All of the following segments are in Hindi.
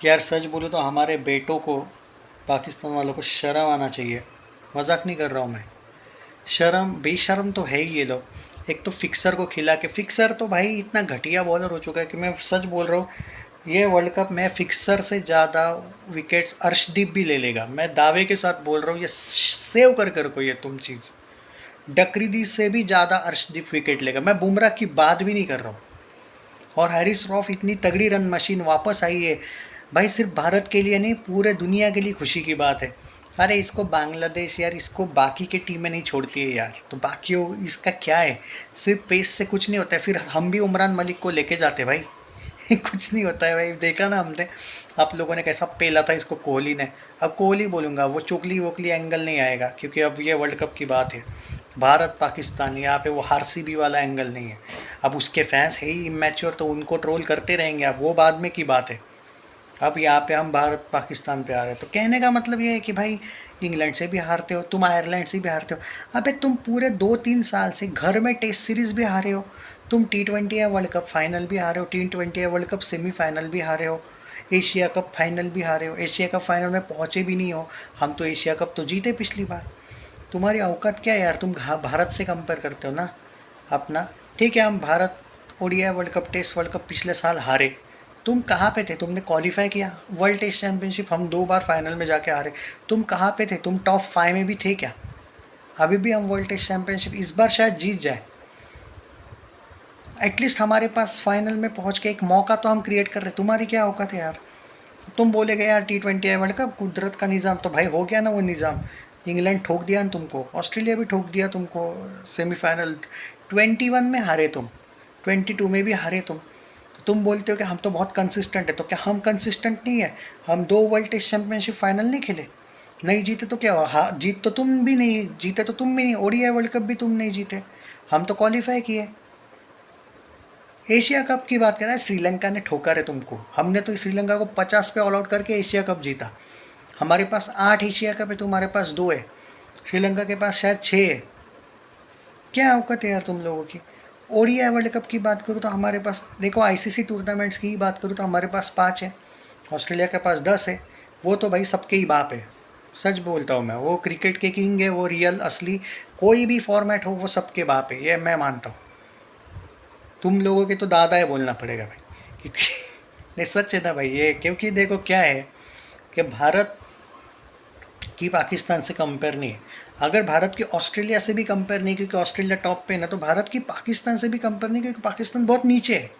यार सच बोलूँ तो हमारे बेटों को, पाकिस्तान वालों को शर्म आना चाहिए। मजाक नहीं कर रहा हूँ मैं। शर्म बेशर्म तो है ही ये लोग। एक तो फिक्सर को खिला के, फिक्सर तो भाई इतना घटिया बॉलर हो चुका है कि मैं सच बोल रहा हूँ, ये वर्ल्ड कप में फिक्सर से ज़्यादा विकेट्स अर्शदीप भी ले लेगा। मैं दावे के साथ बोल रहा हूँ, ये सेव कर कोई ये तुम चीज़। डकरीदी से भी ज़्यादा अर्शदीप विकेट लेगा। मैं बुमराह की बात भी नहीं कर रहा हूँ। और हैरिस रॉफ इतनी तगड़ी रन मशीन वापस आई है भाई, सिर्फ भारत के लिए नहीं, पूरे दुनिया के लिए खुशी की बात है। अरे इसको बांग्लादेश यार, इसको बाकी के टीमें नहीं छोड़ती है यार, तो बाकी इसका क्या है। सिर्फ पेस से कुछ नहीं होता है। फिर हम भी उमरान मलिक को लेके जाते भाई। कुछ नहीं होता है भाई, देखा ना हमने आप लोगों ने कैसा पेला था इसको कोहली ने। अब कोहली बोलूँगा, वो चुगली वुगली एंगल नहीं आएगा, क्योंकि अब ये वर्ल्ड कप की बात है। भारत पाकिस्तान, यहाँ पे वो आरसीबी वाला एंगल नहीं है। अब उसके फैंस है ही इमेच्योर, तो उनको ट्रोल करते रहेंगे, अब वो बाद में की बात है। अब यहाँ पे हम भारत पाकिस्तान पे आ रहे हैं, तो कहने का मतलब ये है कि भाई इंग्लैंड से भी हारते हो तुम, आयरलैंड से भी हारते हो। अबे तुम पूरे 2-3 साल से घर में टेस्ट सीरीज भी हारे हो। तुम T20 या वर्ल्ड कप फाइनल भी हारे हो, T20 या वर्ल्ड कप सेमीफाइनल भी हारे हो, एशिया कप फाइनल भी हारे हो, एशिया कप फाइनल में पहुँचे भी नहीं हो। हम तो एशिया कप तो जीते पिछली बार। तुम्हारी औकात क्या है यार, तुम भारत से कंपेयर करते हो ना अपना। ठीक है, हम Bharat ODI World Cup, test World Cup पिछले साल हारे। तुम कहाँ पे थे, तुमने क्वालिफाई किया वर्ल्ड टेस्ट चैंपियनशिप, हम 2 बार फाइनल में जाके हारे। तुम कहाँ पे थे, तुम टॉप 5 में भी थे क्या। अभी भी हम वर्ल्ड टेस्ट चैंपियनशिप इस बार शायद जीत जाए। एटलीस्ट हमारे पास फाइनल में पहुंच के एक मौका तो हम क्रिएट कर रहे। तुम्हारी क्या औकात है यार। तुम बोलेगे यार T20 वर्ल्ड कप कुदरत का निज़ाम, तो भाई हो गया ना वो निज़ाम। इंग्लैंड ठोक दिया ना तुमको, ऑस्ट्रेलिया भी ठोक दिया तुमको सेमीफाइनल। 21 में हारे तुम, 22 में भी हारे तुम। तो तुम बोलते हो कि हम तो बहुत कंसिस्टेंट है, तो क्या हम कंसिस्टेंट नहीं है। हम 2 वर्ल्ड टेस्ट चैंपियनशिप फाइनल नहीं खेले, नहीं जीते तो क्या हुआ। हाँ, जीत तो तुम भी नहीं जीते, तो तुम भी नहीं, ओडीआई वर्ल्ड कप भी तुम नहीं जीते। हम तो क्वालिफाई किए। एशिया कप की बात करें, श्रीलंका ने ठोका है तुमको। हमने तो श्रीलंका को 50 पे ऑल आउट करके एशिया कप जीता। हमारे पास 8 एशिया कप है, तुम्हारे पास 2 है। श्रीलंका के पास शायद 6 है। क्या औकत है यार तुम लोगों की। ओडीआई वर्ल्ड कप की बात करूँ तो हमारे पास, देखो आईसीसी टूर्नामेंट्स की ही बात करूँ तो हमारे पास 5 है, ऑस्ट्रेलिया के पास 10 है। वो तो भाई सबके ही बाप है। सच बोलता हूँ मैं, वो क्रिकेट के किंग है, वो रियल असली। कोई भी फॉर्मेट हो वो सबके बाप है, ये मैं मानता हूँ। तुम लोगों के तो दादा है बोलना पड़ेगा भाई, क्योंकि नहीं सच है ना भाई ये। क्योंकि देखो क्या है कि भारत की पाकिस्तान से कंपेयर नहीं है। अगर भारत की ऑस्ट्रेलिया से भी कंपेयर नहीं, क्योंकि ऑस्ट्रेलिया टॉप पे है ना, तो भारत की पाकिस्तान से भी कंपेयर नहीं, क्योंकि पाकिस्तान बहुत नीचे है।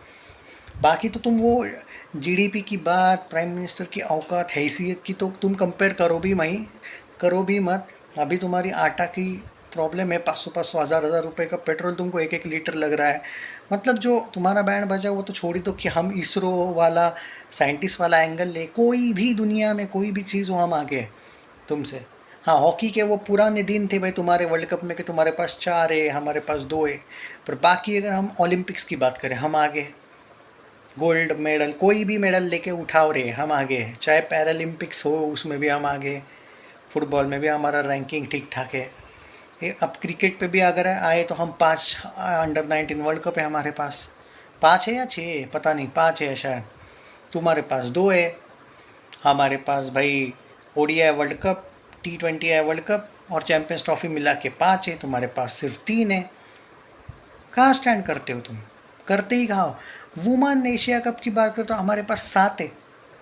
बाकी तो तुम वो जीडीपी की बात, प्राइम मिनिस्टर की औकात, हैसियत की तो तुम कंपेयर करो भी वहीं, करो भी मत। अभी तुम्हारी आटा की प्रॉब्लम है, 500 1000 रुपए का पेट्रोल तुमको 1 1 लीटर लग रहा है। मतलब जो तुम्हारा बैंड बजा वो तो छोड़ दो कि हम इसरो वाला, साइंटिस्ट वाला एंगल ले, कोई भी दुनिया में कोई भी चीज़ हो हम आगे हैं तुमसे। हाँ, हॉकी के वो पुराने दिन थे भाई तुम्हारे वर्ल्ड कप में, कि तुम्हारे पास 4 है हमारे पास 2 है। पर बाकी अगर हम ओलंपिक्स की बात करें, हम आगे हैं। गोल्ड मेडल, कोई भी मेडल लेके उठाओ रे, हम आगे हैं। चाहे पैरालंपिक्स हो, उसमें भी हम आगे हैं। फुटबॉल में भी हमारा रैंकिंग ठीक ठाक है। अब क्रिकेट पे भी अगर आए तो हम 5 अंडर 19 वर्ल्ड कप है हमारे पास। 5 है या 6 है पता नहीं, 5 है शायद। तुम्हारे पास 2 है। हमारे पास भाई ODI World cup, T20 world cup और चैंपियंस ट्रॉफी मिला के 5 है। तुम्हारे पास सिर्फ 3 है। कहाँ स्टैंड करते हो तुम, करते ही कहाँ हो। वुमेन एशिया कप की बात करो तो हमारे पास 7 है,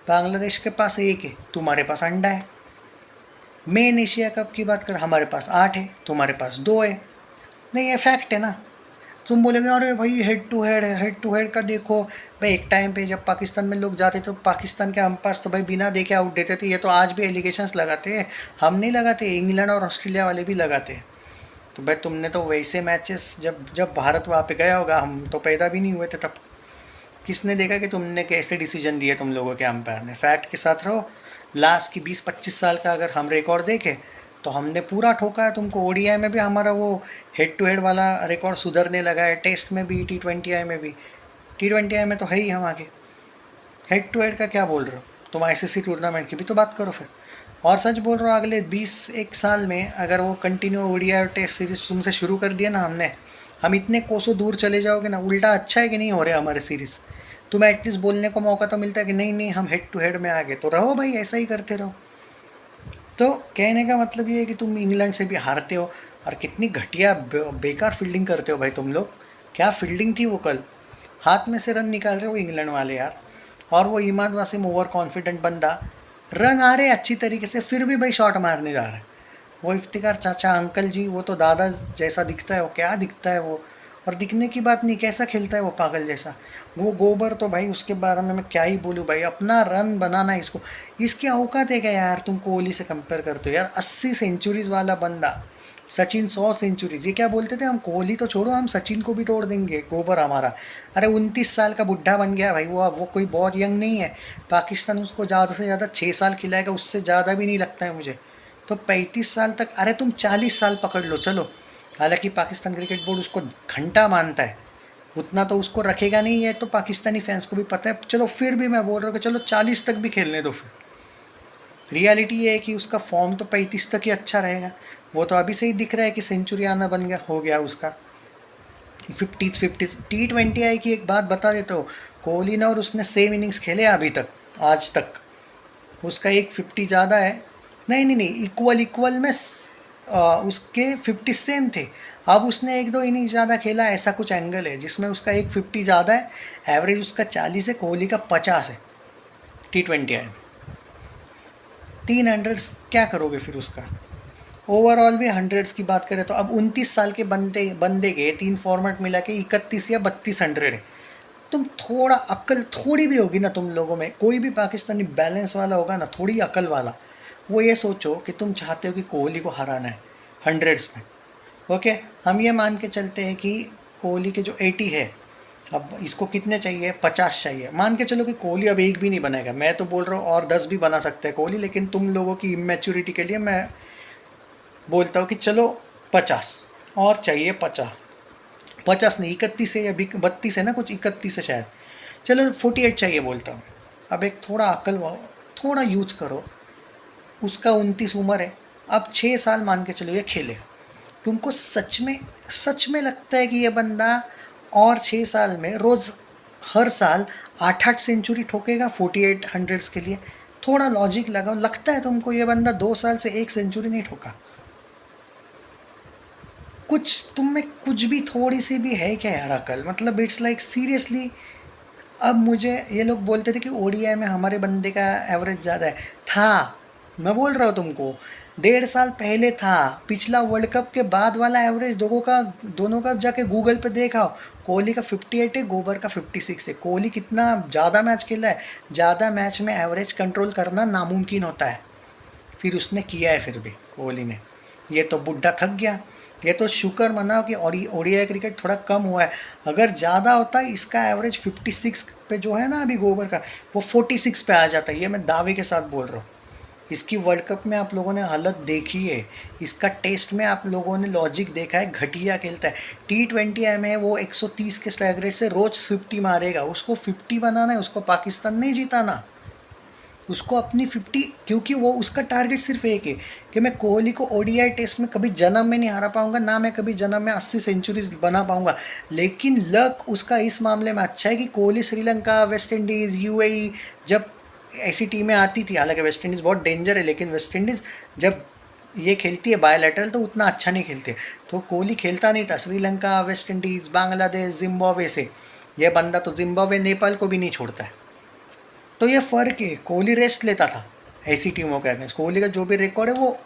बांग्लादेश के पास 1 है, तुम्हारे पास अंडा है। मेन एशिया कप की बात करें, हमारे पास 8 है, तुम्हारे पास 2 है। नहीं, ये फैक्ट है ना। तुम बोलोगे अरे भाई हेड टू हेड है, हेड टू हेड का देखो। भाई एक टाइम पे जब पाकिस्तान में लोग जाते तो पाकिस्तान के अंपायर्स तो भाई बिना देखे आउट देते थे। ये तो आज भी एलिगेशंस लगाते हैं, हम नहीं लगाते, इंग्लैंड और ऑस्ट्रेलिया वाले भी लगाते हैं। तो भाई तुमने तो वैसे मैचेस, जब जब भारत वहाँ पे गया होगा, हम तो पैदा भी नहीं हुए थे तब। किसने देखा कि तुमने कैसे डिसीजन दिए तुम लोगों के अंपायर ने। फैक्ट के साथ रहो। लास्ट की 20-25 साल का अगर हम रिकॉर्ड देखें तो हमने पूरा ठोका है तुमको। ओडीआई में भी हमारा वो हेड टू हेड वाला रिकॉर्ड सुधरने लगा है, टेस्ट में भी, T20 में भी। T20 में तो है ही हम आगे। हेड टू हेड का क्या बोल रहे हो तुम, आईसीसी टूर्नामेंट की भी तो बात करो फिर। और सच बोल रहा हूँ, अगले 20 1 साल में अगर वो कंटिन्यू ओडीआई और टेस्ट सीरीज तुमसे शुरू कर दिया ना हमने, हम इतने कोसों दूर चले जाओगे ना। उल्टा अच्छा है कि नहीं हो रहे हमारे सीरीज़। तुम्हें एटलीस्ट बोलने को मौका तो मिलता है कि नहीं नहीं हम हेड टू हेड में आ गए, तो रहो भाई, ऐसा ही करते रहो। तो कहने का मतलब ये है कि तुम इंग्लैंड से भी हारते हो, और कितनी घटिया बेकार फील्डिंग करते हो भाई तुम लोग। क्या फील्डिंग थी वो कल, हाथ में से रन निकाल रहे हो इंग्लैंड वाले यार। और वो इमाद वासिम ओवर कॉन्फिडेंट बंदा, रन आ रहे अच्छी तरीके से, फिर भी भाई शॉट मारने जा रहा है। वो इफ्तिकार चाचा अंकल जी, वो तो दादा जैसा दिखता है, वो क्या दिखता है वो। और दिखने की बात नहीं, कैसा खेलता है वो पागल जैसा। वो गोबर तो भाई उसके बारे में मैं क्या ही बोलूँ भाई, अपना रन बनाना इसको, इसकी औकात है क्या यार, तुम कोहली से कंपेयर करते हो यार। 80 सेंचुरीज वाला बंदा, सचिन 100 सेंचुरीज, ये क्या बोलते थे, हम कोहली तो छोड़ो हम सचिन को भी तोड़ देंगे, गोबर हमारा। अरे 29 साल का बुढ़ा बन गया भाई वो, अब वो कोई बहुत यंग नहीं है। पाकिस्तान उसको ज़्यादा से ज़्यादा 6 साल खिलाएगा, उससे ज़्यादा भी नहीं लगता है मुझे। तो 35 साल तक, अरे तुम 40 साल पकड़ लो चलो। हालांकि पाकिस्तान क्रिकेट बोर्ड उसको घंटा मानता है, उतना तो उसको रखेगा नहीं है, तो पाकिस्तानी फैंस को भी पता है। चलो फिर भी मैं बोल रहा हूँ कि चलो 40 तक भी खेलने दो फिर। रियलिटी ये है कि उसका फॉर्म तो 35 तक ही अच्छा रहेगा। वो तो अभी से ही दिख रहा है कि सेंचुरी आना बन गया, हो गया उसका। 50 T20 आई की एक बात बता देता हूँ, कोहली ने और उसने सेम इनिंग्स खेले अभी तक, आज तक। उसका एक 50 ज़्यादा है, नहीं नहीं नहीं, इक्वल इक्वल में उसके 50 सेम थे। अब उसने एक दो इनिंग्स ज़्यादा खेला, ऐसा कुछ एंगल है जिसमें उसका एक 50 ज़्यादा है। एवरेज उसका 40 है, कोहली का 50 है। T20 है, 300 क्या करोगे फिर उसका। ओवरऑल भी हंड्रेड्स की बात करें तो अब 29 साल के बंदे बंदे के 3 फॉर्मेट मिला के 31 या 32 हंड्रेड है। तुम थोड़ा अक्ल थोड़ी भी होगी ना तुम लोगों में, कोई भी पाकिस्तानी बैलेंस वाला होगा ना, थोड़ी अकल वाला, वो ये सोचो कि तुम चाहते हो कि कोहली को हराना है हंड्रेड्स में। ओके, हम ये मान के चलते हैं कि कोहली के जो 80 है, अब इसको कितने चाहिए, 50 चाहिए। मान के चलो कि कोहली अब एक भी नहीं बनाएगा, मैं तो बोल रहा हूँ और 10 भी बना सकते हैं कोहली, लेकिन तुम लोगों की इमेच्योरिटी के लिए मैं बोलता हूँ कि चलो 50 और चाहिए। 50 नहीं, 31 है या 32 है ना, कुछ 31 है शायद, चलो 48 चाहिए बोलता हूँ। अब एक थोड़ा अकल, थोड़ा यूज करो। उसका 29 उम्र है, अब 6 साल मान के चलो ये खेलेगा। तुमको सच में लगता है कि ये बंदा और 6 साल में रोज़ हर साल 8-8 सेंचुरी ठोकेगा 48 हंड्रेड्स के लिए? थोड़ा लॉजिक लगाओ, लगता है तुमको ये बंदा 2 साल से एक सेंचुरी नहीं ठोका? कुछ तुम में कुछ भी थोड़ी सी भी है क्या यार अकल, मतलब इट्स लाइक सीरियसली। अब मुझे ये लोग बोलते थे कि ओडीआई में हमारे बंदे का एवरेज ज़्यादा है, था, मैं बोल रहा हूँ तुमको, 1.5 साल पहले था। पिछला वर्ल्ड कप के बाद वाला एवरेज दोनों का जाके गूगल पे देखा, कोहली का 58 है, गोबर का 56 है। कोहली कितना ज़्यादा मैच खेला है, ज़्यादा मैच में एवरेज कंट्रोल करना नामुमकिन होता है, फिर उसने किया है, फिर भी कोहली ने। ये तो बुढ़ा थक गया, ये तो शुक्र मनाओ कि ओडीआई क्रिकेट थोड़ा कम हुआ है। अगर ज़्यादा होता है, इसका एवरेज 56 पे जो है ना अभी गोबर का, वो 46 पे आ जाता है, ये मैं दावे के साथ बोल रहा हूँ। इसकी वर्ल्ड कप में आप लोगों ने हालत देखी है, इसका टेस्ट में आप लोगों ने लॉजिक देखा है, घटिया खेलता है। T20 में वो 130 के स्ट्राइक रेट से रोज़ 50 मारेगा, उसको 50 बनाना है, उसको पाकिस्तान नहीं जीताना, उसको अपनी 50, क्योंकि वो उसका टारगेट सिर्फ एक है कि मैं कोहली को ओडीआई टेस्ट में कभी जन्म में नहीं हरा पाऊंगा, ना मैं कभी जन्म में 80 सेंचुरीज बना पाऊंगा। लेकिन लक उसका इस मामले में अच्छा है कि Kohli Sri Lanka, West Indies, UAE जब ऐसी टीमें आती थी, हालांकि वेस्ट इंडीज़ बहुत डेंजर है, लेकिन वेस्ट इंडीज़ जब ये खेलती है बायलैटरल तो उतना अच्छा नहीं खेलते। तो कोहली खेलता नहीं था Sri Lanka, West Indies, Bangladesh, Zimbabwe से। यह बंदा तो जिम्बाब्वे, नेपाल को भी नहीं छोड़ता है। तो ये फ़र्क है, कोहली रेस्ट लेता था ऐसी टीमों के अगेंस्ट, कोहली का जो भी रिकॉर्ड है वो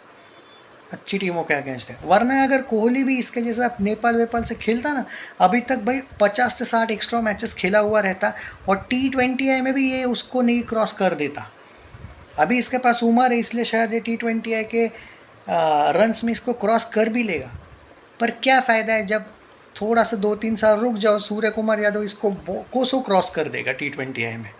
अच्छी टीमों के अगेंस्ट है। वरना अगर कोहली भी इसके जैसा नेपाल वेपाल से खेलता ना, अभी तक भाई 50 से 60 एक्स्ट्रा मैचेस खेला हुआ रहता, और T20 में भी ये उसको नहीं क्रॉस कर देता। अभी इसके पास उम्र है, इसलिए शायद ये T20 के रन्स में इसको क्रॉस कर भी लेगा। पर क्या फ़ायदा है जब थोड़ा सा 2-3 साल रुक जाओ, सूर्य कुमार यादव इसको कोसों क्रॉस कर देगा T20 में,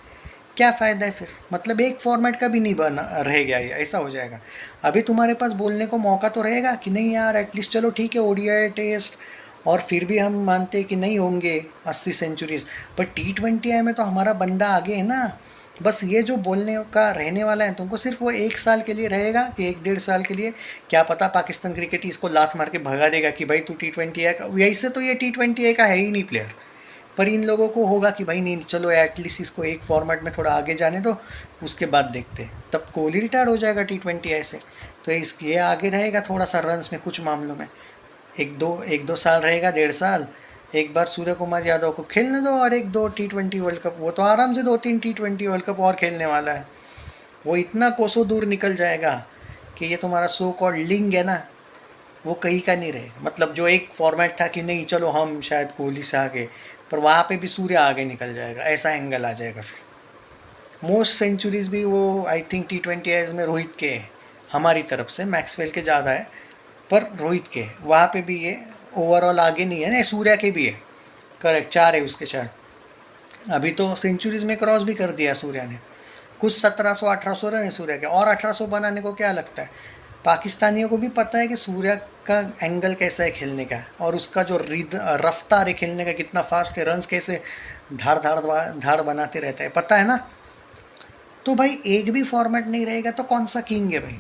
क्या फ़ायदा है फिर, मतलब एक फॉर्मेट का भी नहीं बना रह गया, ये ऐसा हो जाएगा। अभी तुम्हारे पास बोलने को मौका तो रहेगा कि नहीं यार एटलीस्ट चलो ठीक है ओडीआई टेस्ट, और फिर भी हम मानते हैं कि नहीं होंगे 80 सेंचुरीज, पर T20 में तो हमारा बंदा आगे है ना। बस ये जो बोलने का रहने वाला है तुमको, सिर्फ वो 1 साल के लिए रहेगा कि 1-1.5 साल के लिए, क्या पता पाकिस्तान क्रिकेट इसको लात मार के भगा देगा कि भाई तू T20 का, यही से तो ये T20 का है ही नहीं प्लेयर, पर इन लोगों को होगा कि भाई नहीं चलो एटलीस्ट इसको एक फॉर्मेट में थोड़ा आगे जाने दो, उसके बाद देखते हैं। तब कोहली रिटायर्ड हो जाएगा T20 ऐसे, तो ये आगे रहेगा थोड़ा सा रन्स में कुछ मामलों में, एक दो साल रहेगा, 1.5 साल। एक बार सूर्य कुमार यादव को खेलने दो और एक दो T20 वर्ल्ड कप, वो तो आराम से 2-3 T20 वर्ल्ड कप और खेलने वाला है। वो इतना कोसों दूर निकल जाएगा कि ये तुम्हारा सो कॉल्ड लिंग है ना, वो कहीं का नहीं रहे। मतलब जो एक फॉर्मेट था कि नहीं चलो हम शायद कोहली से आगे, पर वहाँ पे भी सूर्य आगे निकल जाएगा, ऐसा एंगल आ जाएगा। फिर मोस्ट सेंचुरीज भी वो आई थिंक T20 एज में रोहित के है, हमारी तरफ से मैक्सवेल के ज़्यादा है, पर रोहित के वहाँ पे भी ये ओवरऑल आगे नहीं है ना, सूर्या के भी है। करेक्ट, 4 है उसके शायद। अभी तो सेंचुरीज में क्रॉस भी कर दिया सूर्या ने, कुछ 1700-1800 रन है सूर्या के, और 1800 बनाने को क्या लगता है। पाकिस्तानियों को भी पता है कि सूर्या का एंगल कैसा है खेलने का, और उसका जो रफ्तार है खेलने का कितना फास्ट है, रन्स कैसे धाड़ धाड़ धाड़ बनाते रहता है, पता है ना। तो भाई एक भी फॉर्मेट नहीं रहेगा तो कौन सा किंग है भाई।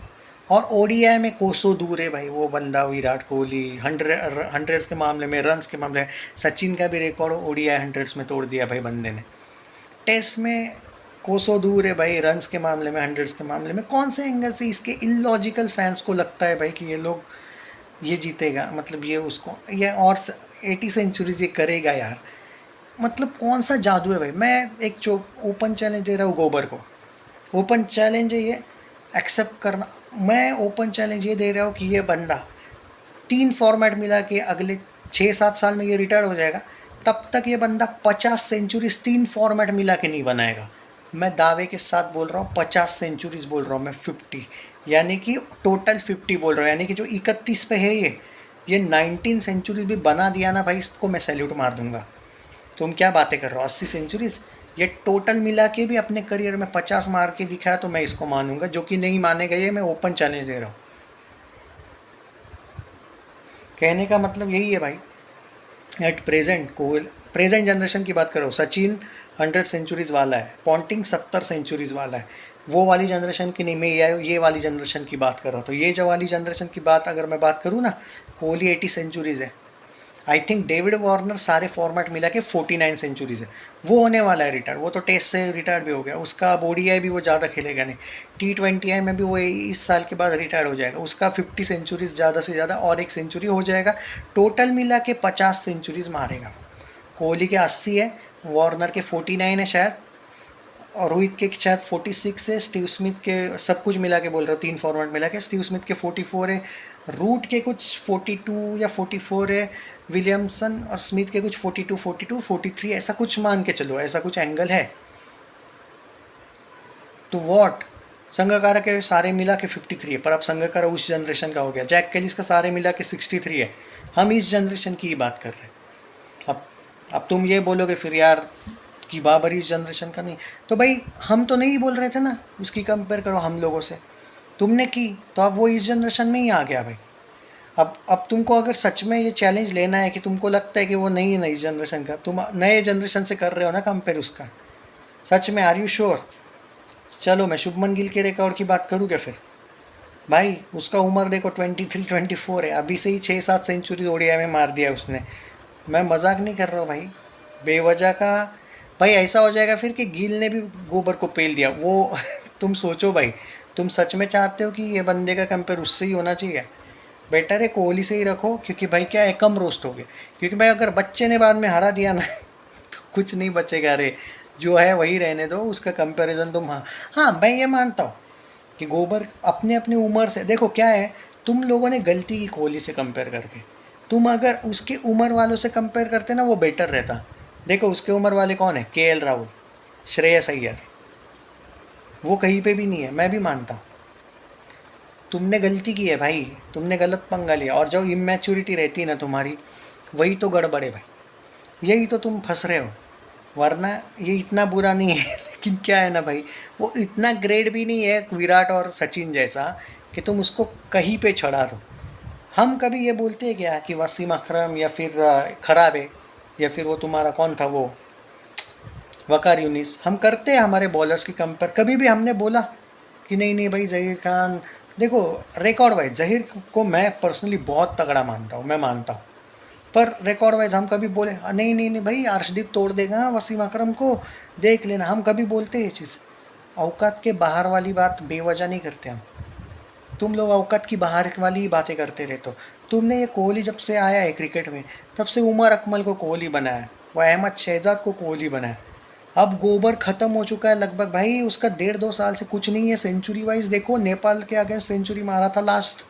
और ओडीआई में कोसों दूर है भाई वो बंदा, विराट कोहली। हंड्रेड्स के मामले में, रन्स के मामले में सचिन का भी रिकॉर्ड ओडीआई हंड्रेड्स में तोड़ दिया भाई बंदे ने। टेस्ट में कोसों दूर है भाई, रन्स के मामले में, हंड्रेड्स के मामले में। कौन से एंगल से इसके इलॉजिकल फैंस को लगता है भाई कि ये लोग ये जीतेगा, मतलब ये उसको ये और 80 सेंचुरीज ये करेगा यार। मतलब कौन सा जादू है भाई। मैं एक ओपन चैलेंज दे रहा हूँ गोबर को, ओपन चैलेंज है ये, एक्सेप्ट करना। मैं ओपन चैलेंज ये दे रहा हूँ कि ये बंदा 3 फॉर्मेट मिला के अगले 6-7 साल में ये रिटायर हो जाएगा, तब तक ये बंदा 50 सेंचुरीज 3 फॉर्मेट मिला के नहीं बनाएगा। मैं दावे के साथ बोल रहा हूँ, 50 सेंचुरीज बोल रहा हूँ मैं, 50 यानी कि टोटल 50 बोल रहा हूँ, यानी कि जो 31 पे है ये 19 सेंचुरीज भी बना दिया ना भाई, इसको मैं सैल्यूट मार दूंगा। तुम क्या बातें कर रहे हो, 80 सेंचुरीज ये टोटल मिला के भी अपने करियर में 50 मार के दिखाया तो मैं इसको मानूंगा। जो कि नहीं मानेगा ये मैं ओपन चैलेंज दे रहा हूँ। कहने का मतलब यही है भाई, एट प्रेजेंट जनरेशन की बात करो, सचिन 100 सेंचुरीज वाला है, पॉन्टिंग 70 सेंचुरीज वाला है। वो वाली जनरेशन की नहीं, मैं ये वाली जनरेशन की बात कर रहा हूँ। तो ये जो वाली जनरेशन की बात अगर मैं बात करूँ ना, कोहली 80 सेंचुरीज है। आई थिंक डेविड वार्नर सारे फॉर्मेट मिला के 49 सेंचुरीज है। वो होने वाला है रिटायर, वो तो टेस्ट से रिटायर भी हो गया, उसका ओडीआई भी वो ज़्यादा खेलेगा नहीं। T20 में भी वो इस साल के बाद रिटायर हो जाएगा, उसका 50 सेंचुरीज ज़्यादा से ज़्यादा और 1 सेंचुरी हो जाएगा, टोटल मिला के 50 सेंचुरीज मारेगा। कोहली के 80 है, वार्नर के 49 है शायद, और रोहित के शायद 46 है, स्टीव स्मिथ के, सब कुछ मिला के बोल रहा हूँ 3 फॉर्मेट मिला के, स्टीव स्मिथ के 44 है, रूट के कुछ 42 या 44 है, विलियमसन और स्मिथ के कुछ 42, 43 ऐसा कुछ मान के चलो, ऐसा कुछ एंगल है। तो वॉट संगकारा के सारे मिला के 53 है, पर अब संगकारा उस जनरेशन का हो गया। जैक कैलिस का सारे मिला के 63 है। हम इस जनरेशन की ही बात कर रहे हैं। अब तुम ये बोलोगे फिर यार कि बाबर इस जनरेशन का नहीं, तो भाई हम तो नहीं बोल रहे थे ना उसकी कंपेयर करो हम लोगों से, तुमने की, तो अब वो इस जनरेशन में ही आ गया भाई। अब तुमको अगर सच में ये चैलेंज लेना है कि तुमको लगता है कि वो नहीं है नई जनरेशन का, तुम नए जनरेशन से कर रहे हो ना कंपेयर उसका, सच में आर यू श्योर? चलो मैं शुभमन गिल के रिकॉर्ड की बात करूँ क्या फिर? भाई उसका उम्र देखो 23-24 है, अभी से ही 6-7 सेंचुरी ओडीआई में मार दिया उसने। मैं मजाक नहीं कर रहा हूँ भाई, बेवजह का। भाई ऐसा हो जाएगा फिर कि गिल ने भी गोबर को पेल दिया वो तुम सोचो भाई, तुम सच में चाहते हो कि ये बंदे का कंपेयर उससे ही होना चाहिए? बेटर है कोहली से ही रखो, क्योंकि भाई क्या है, कम रोस्ट हो गए। क्योंकि भाई अगर बच्चे ने बाद में हरा दिया ना तो कुछ नहीं बचेगा रे, जो है वही रहने दो, उसका कंपैरिजन तुम। हाँ मैं ये मानता हूँ कि गोबर अपने अपनी उम्र से, देखो क्या है, तुम लोगों ने गलती की कोहली से कंपेयर करके। तुम अगर उसकी उम्र वालों से कंपेयर करते ना वो बेटर रहता। देखो उसके उम्र वाले कौन है, KL राहुल, श्रेयस अय्यर, वो कहीं पे भी नहीं है, मैं भी मानता हूँ। तुमने गलती की है भाई, तुमने गलत पंगा लिया, और जो इमेच्योरिटी रहती है ना तुम्हारी, वही तो गड़बड़े भाई, यही तो तुम फंस रहे हो। वरना ये इतना बुरा नहीं है लेकिन क्या है ना भाई, वो इतना ग्रेड भी नहीं है विराट और सचिन जैसा कि तुम उसको कहीं पे चढ़ा दो। हम कभी ये बोलते हैं क्या कि वसीम अकरम या फिर ख़राब है, या फिर वो तुम्हारा कौन था वो वकार यूनिस, हम करते हैं हमारे बॉलर्स की कंपेयर? कभी भी हमने बोला कि नहीं नहीं भाई ज़हीर खान, देखो रिकॉर्ड भाई, ज़हीर को मैं पर्सनली बहुत तगड़ा मानता हूँ, मैं मानता हूँ, पर रिकॉर्ड वाइज हम कभी बोले नहीं नहीं नहीं भाई अर्शदीप तोड़ देगा वसीम अकरम को, देख लेना, हम कभी बोलते हैं ये चीज़? औकात के बाहर वाली बात बेवजह नहीं करते हम। तुम लोग औकात की बाहर वाली ही बातें करते रहते हो। तुमने ये कोहली जब से आया है क्रिकेट में, तब से उमर अकमल को कोहली बनाया, वो अहमद शहजाद को कोहली बनाया। अब गोबर ख़त्म हो चुका है लगभग भाई, उसका 1.5-2 साल से कुछ नहीं है। सेंचुरी वाइज देखो, नेपाल के अगेंस्ट सेंचुरी मारा था लास्ट।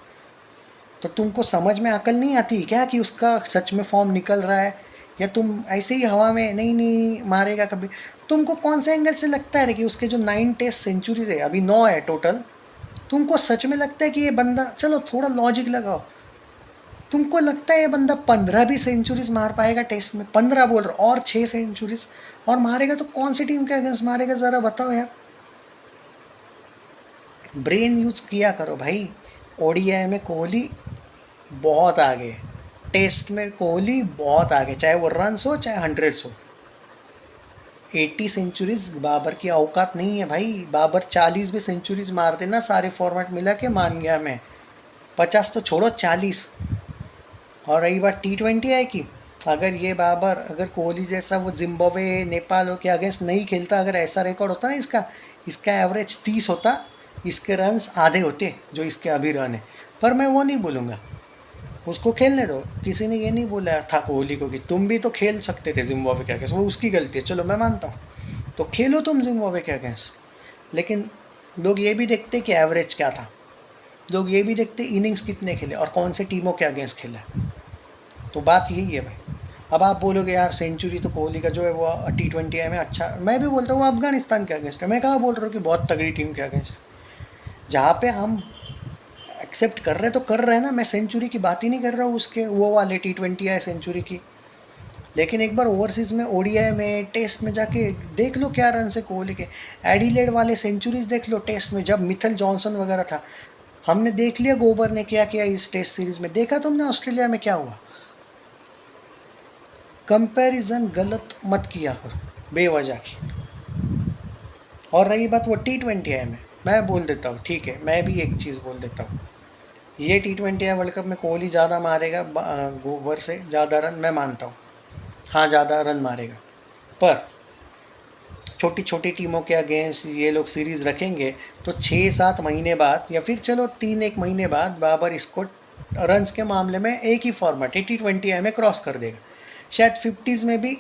तो तुमको समझ में अकल नहीं आती क्या कि उसका सच में फॉर्म निकल रहा है, या तुम ऐसे ही हवा में नहीं नहीं मारेगा कभी? तुमको कौन से एंगल से लगता है कि उसके जो 9 टेस्ट सेंचुरीज है, अभी 9 है टोटल, तुमको सच में लगता है कि ये बंदा, चलो थोड़ा लॉजिक लगाओ, तुमको लगता है ये बंदा 15 भी सेंचुरीज मार पाएगा टेस्ट में? 15 बोल रहा, और 6 सेंचुरीज और मारेगा तो कौन सी टीम के अगेंस्ट मारेगा, ज़रा बताओ यार। ब्रेन यूज किया करो भाई। ओडीआई में कोहली बहुत आगे, टेस्ट में कोहली बहुत आगे, चाहे वो रन्स हो चाहे 100 हो। 80 सेंचुरीज बाबर की औकात नहीं है भाई। बाबर 40 भी सेंचुरीज मार देना सारे फॉर्मेट मिला के, मान गया मैं। 50 तो छोड़ो, 40। और रही बात T20 आई की, अगर ये बाबर, अगर कोहली जैसा वो जिम्बाब्वे नेपाल के अगेंस्ट नहीं खेलता, अगर ऐसा रिकॉर्ड होता ना इसका एवरेज 30 होता, इसके रन्स आधे होते जो इसके अभी रन है। पर मैं वो नहीं बोलूँगा, उसको खेलने दो। किसी ने ये नहीं बोला था कोहली को कि तुम भी तो खेल सकते थे जिम्बाब्वे के अगेंस्ट, वो उसकी गलती है, चलो मैं मानता हूँ, तो खेलो तुम जिम्बाब्वे के अगेंस्ट। लेकिन लोग ये भी देखते कि एवरेज क्या था, लोग ये भी देखते इनिंग्स कितने खेले और कौन से टीमों के अगेंस्ट खेला। तो बात यही है भाई। अब आप बोलोगे यार सेंचुरी तो कोहली का जो है वो T20 में अच्छा, मैं भी बोलता हूँ वो अफगानिस्तान के अगेंस्ट है, मैं कहाँ बोल रहा हूँ कि बहुत तगड़ी टीम के अगेंस्ट। जहाँ पे हम एक्सेप्ट कर रहे तो कर रहे हैं ना, मैं सेंचुरी की बात ही नहीं कर रहा हूँ उसके वो वाले T20 है सेंचुरी की। लेकिन एक बार ओवरसीज़ में, ओडीआई में, टेस्ट में जाके देख लो क्या रन है कोहली के। एडिलेड वाले सेंचुरीज देख लो टेस्ट में, जब मिथल जॉनसन वगैरह था। हमने देख लिया गोबर ने क्या किया इस टेस्ट सीरीज में, देखा तुमने ऑस्ट्रेलिया में क्या हुआ। कंपैरिजन गलत मत किया करो बेवजह की। और रही बात वो T20 में, मैं बोल देता हूँ, ठीक है, मैं भी एक चीज़ बोल देता हूँ, ये T20 वर्ल्ड कप में कोहली ज़्यादा मारेगा गोबर से ज़्यादा रन, मैं मानता हूँ। हाँ ज़्यादा रन मारेगा, पर छोटी छोटी टीमों के अगेंस्ट ये लोग सीरीज़ रखेंगे तो 6-7 महीने बाद, या फिर चलो 3-1 महीने बाद, बाबर इसको रन्स के मामले में एक ही फॉर्मेट T20 में क्रॉस कर देगा। शायद 50s में भी,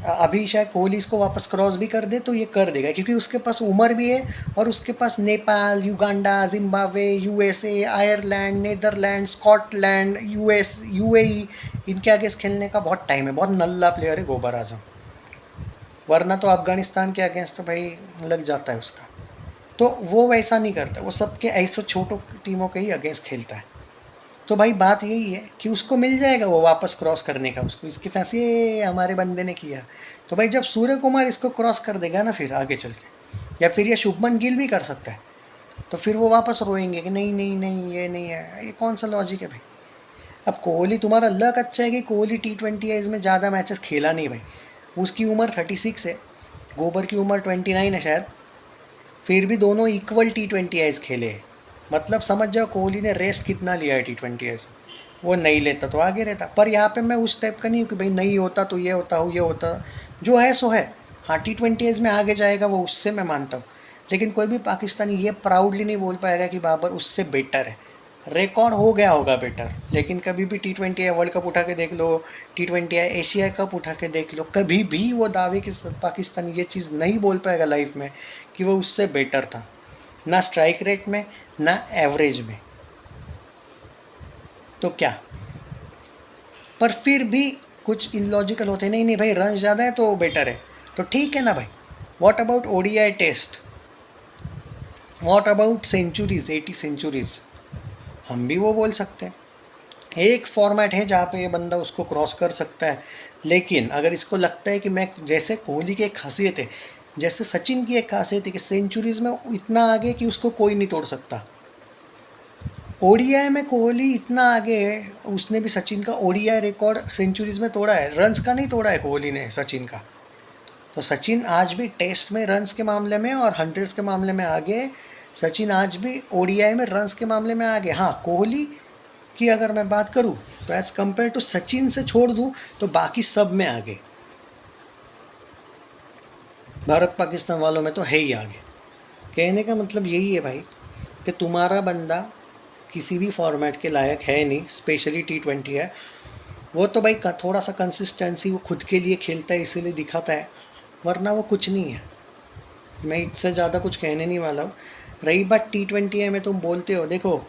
अभी शायद कोहली इसको वापस क्रॉस भी कर दे तो ये कर देगा, क्योंकि उसके पास उम्र भी है और उसके पास Nepal, Uganda, Zimbabwe, USA, Ireland, Netherland, Scotland, UAE, इनके आगे खेलने का बहुत टाइम है। बहुत नल्ला प्लेयर है गोबर आजम, वरना तो अफगानिस्तान के अगेंस्ट तो भाई लग जाता है उसका। तो वो वैसा नहीं करता, वो सबके ऐसे छोटों टीमों के ही अगेंस्ट खेलता है। तो भाई बात यही है कि उसको मिल जाएगा वो वापस क्रॉस करने का, उसको इसके फैसले हमारे बंदे ने किया। तो भाई जब सूर्य कुमार इसको क्रॉस कर देगा ना फिर आगे चल के, या फिर ये शुभमन गिल भी कर सकता है, तो फिर वो वापस रोएंगे कि नहीं नहीं नहीं ये नहीं है। ये कौन सा लॉजिक है भाई। अब कोहली, तुम्हारा लक अच्छा है कि कोहली T20 में ज़्यादा मैचेस खेला नहीं भाई। उसकी उम्र 36 है, गोबर की उम्र 29 है शायद, फिर भी दोनों इक्वल T20 खेले। मतलब समझ जाओ कोहली ने रेस्ट कितना लिया है T20 वो नहीं लेता तो आगे रहता। पर यहाँ पे मैं उस टाइप का नहीं हूँ कि भाई नहीं होता तो ये होता हो, ये होता, जो है सो है। हाँ T20 में आगे जाएगा वो, उससे मैं मानता हूँ। लेकिन कोई भी पाकिस्तानी ये प्राउडली नहीं बोल पाएगा कि बाबर उससे बेटर है। रिकॉर्ड हो गया होगा बेटर, लेकिन कभी भी T20 वर्ल्ड कप उठा के देख लो, T20 एशिया कप उठा के देख लो, कभी भी वो दावे के साथ पाकिस्तानी ये चीज़ नहीं बोल पाएगा लाइफ में कि वो उससे बेटर था, ना स्ट्राइक रेट में ना एवरेज में। तो क्या, पर फिर भी कुछ इलॉजिकल होते, नहीं नहीं भाई रन ज़्यादा है तो बेटर है, तो ठीक है ना भाई। What about ODI test, what about centuries, 80 centuries, हम भी वो बोल सकते हैं। एक फॉर्मेट है जहाँ पे ये बंदा उसको क्रॉस कर सकता है। लेकिन अगर इसको लगता है कि मैं, जैसे कोहली की एक खासियत है, जैसे सचिन की एक खासियत है कि सेंचुरीज में इतना आगे कि उसको कोई नहीं तोड़ सकता, ODI में कोहली इतना आगे है, उसने भी सचिन का ODI रिकॉर्ड सेंचुरीज में तोड़ा है, रन्स का नहीं तोड़ा है कोहली ने सचिन का। तो सचिन आज भी टेस्ट में रन्स के मामले में और 100 के मामले में आगे, सचिन आज भी ODI में रन्स के मामले में आगे। हाँ कोहली की अगर मैं बात करूँ तो एज़ कम्पेयर टू सचिन से छोड़ दूँ तो बाकी सब में आगे, भारत पाकिस्तान वालों में तो है ही आगे। कहने का मतलब यही है भाई कि तुम्हारा बंदा किसी भी फॉर्मेट के लायक है नहीं, स्पेशली T20 है। वो तो भाई थोड़ा सा कंसिस्टेंसी वो खुद के लिए खेलता है इसीलिए दिखाता है, वरना वो कुछ नहीं है। मैं इससे ज़्यादा कुछ कहने नहीं वाला हूँ। रही बात T20 है में तुम बोलते हो, देखो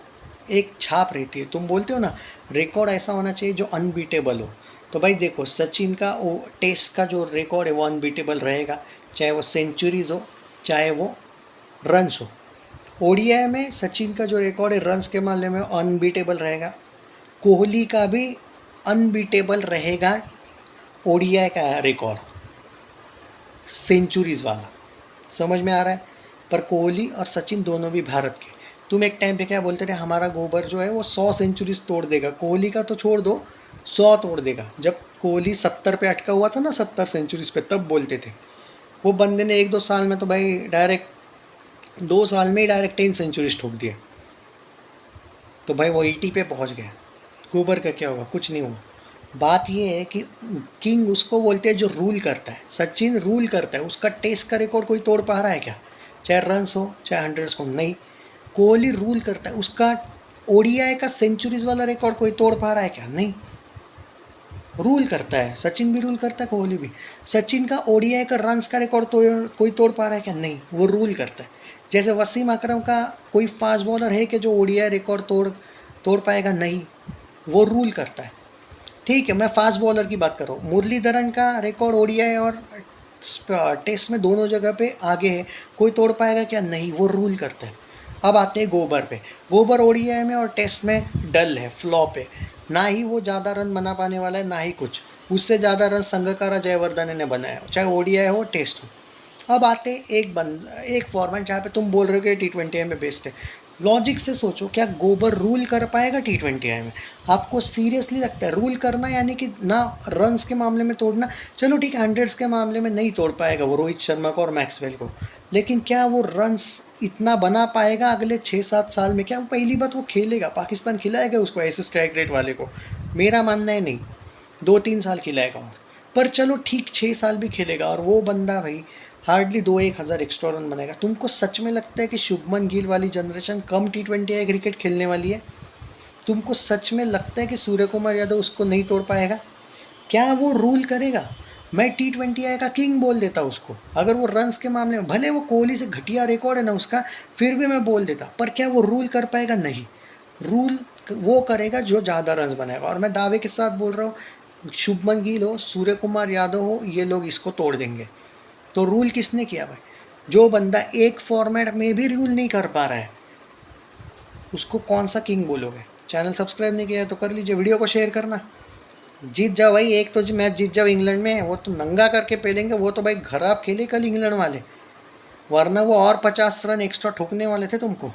एक छाप रहती है, तुम बोलते हो ना रिकॉर्ड ऐसा होना चाहिए जो अनबीटेबल हो। तो भाई देखो सचिन का वो टेस्ट का जो रिकॉर्ड है वो अनबीटेबल रहेगा, चाहे वो सेंचुरीज हो चाहे वो रन्स हो। ओडीआई में सचिन का जो रिकॉर्ड है रन्स के मामले में अनबीटेबल रहेगा, कोहली का भी अनबीटेबल रहेगा ओडीआई का रिकॉर्ड सेंचुरीज वाला। समझ में आ रहा है? पर कोहली और सचिन दोनों भी भारत के। तुम एक टाइम पे क्या बोलते थे, हमारा गोबर जो है वो 100 सेंचुरीज तोड़ देगा। कोहली का तो छोड़ दो, 100 तोड़ देगा। जब कोहली 70 पे अटका हुआ था ना, 70 सेंचुरीज पे, तब बोलते थे। वो बंदे ने 1-2 साल में तो भाई डायरेक्ट 2 साल में ही डायरेक्ट 10 सेंचुरीज ठोक दिए। तो भाई वो 80 पे पहुंच गया। गोबर का क्या होगा? कुछ नहीं होगा। बात ये है कि किंग उसको बोलते हैं जो रूल करता है। सचिन रूल करता है, उसका टेस्ट का रिकॉर्ड कोई तोड़ पा रहा है क्या? चाहे रन्स हो चाहे हंड्रेड्स हो, नहीं। कोहली रूल करता है, उसका ओडीआई का सेंचुरीज वाला रिकॉर्ड कोई तोड़ पा रहा है क्या? नहीं। रूल करता है, सचिन भी रूल करता है, कोहली भी। सचिन का ओडीआई का रन्स का रिकॉर्ड कोई तोड़ पा रहा है क्या? नहीं, वो रूल करता है। जैसे वसीम अकरम का कोई फास्ट बॉलर है कि जो ओडीआई रिकॉर्ड तोड़ पाएगा? नहीं, वो रूल करता है। ठीक है, मैं फास्ट बॉलर की बात कर रहा हूँ। मुरलीधरन का रिकॉर्ड ओडीआई और टेस्ट में दोनों जगह पे आगे है, कोई तोड़ पाएगा क्या? नहीं, वो रूल करता है। अब आते हैं गोबर पे। गोबर ओडीआई में और टेस्ट में डल है, फ्लॉप है। ना ही वो ज़्यादा रन बना पाने वाला है, ना ही कुछ। उससे ज़्यादा रन संगकारा जयवर्धने ने बनाया, चाहे ओडीआई हो टेस्ट हो। अब आते एक फॉर्मेट जहाँ पे तुम बोल रहे हो कि T20 में बेस्ट है। लॉजिक से सोचो, क्या गोबर रूल कर पाएगा T20 में? आपको सीरियसली लगता है रूल करना यानी कि ना रन्स के मामले में तोड़ना? चलो ठीक है, हंड्रेड्स के मामले में नहीं तोड़ पाएगा वो रोहित शर्मा को और मैक्सवेल को, लेकिन क्या वो रन्स इतना बना पाएगा अगले 6-7 साल में? क्या वो पहली बात वो खेलेगा? पाकिस्तान खिलाएगा उसको ऐसे स्ट्राइक रेट वाले को? मेरा मानना है नहीं। 2-3 साल खिलाएगा और, पर चलो ठीक 6 साल भी खेलेगा और वो बंदा भाई हार्डली 2-1 हज़ार एक्स्ट्रा रन बनाएगा। तुमको सच में लगता है कि शुभमन गिल वाली जनरेशन कम T20 क्रिकेट खेलने वाली है? तुमको सच में लगता है कि सूर्य कुमार यादव उसको नहीं तोड़ पाएगा? क्या वो रूल करेगा? मैं T20 का किंग बोल देता उसको। अगर वो रन्स के मामले में भले वो कोहली से घटिया रिकॉर्ड है ना उसका, फिर भी मैं बोल देता। पर क्या वो रूल कर पाएगा? नहीं। रूल वो करेगा जो ज़्यादा रन बनाएगा। और मैं दावे के साथ बोल रहा हूँ, शुभमन गिल हो, सूर्य कुमार यादव हो, ये लोग इसको तोड़ देंगे। तो रूल किसने किया भाई? जो बंदा एक फॉर्मेट में भी रूल नहीं कर पा रहा है, उसको कौन सा किंग बोलोगे? चैनल सब्सक्राइब नहीं किया तो कर लीजिए, वीडियो को शेयर करना। जीत जाओ भाई, एक तो मैच जीत जाओ इंग्लैंड में, वो तो नंगा करके पेलेंगे। वो तो भाई खराब खेले कल इंग्लैंड वाले, वरना वो और 50 रन एक्स्ट्रा ठोकने वाले थे तुमको।